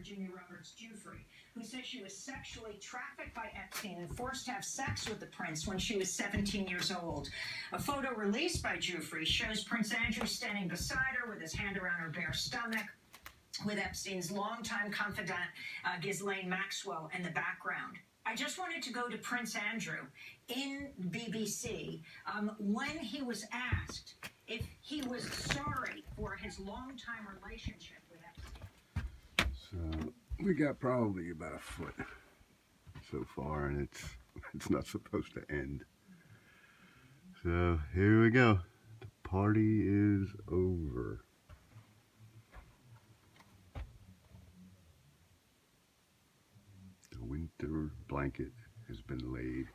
Virginia Roberts Giuffre, who says she was sexually trafficked by Epstein and forced to have sex with the prince when she was 17 years old. A photo released by Giuffre shows Prince Andrew standing beside her with his hand around her bare stomach, with Epstein's longtime confidant, Ghislaine Maxwell, in the background. I just wanted to go to Prince Andrew in BBC when he was asked if he was sorry for his longtime relationship with Epstein. So we got probably about a foot so far, and it's not supposed to end. So here we go. The party is over. The winter blanket has been laid.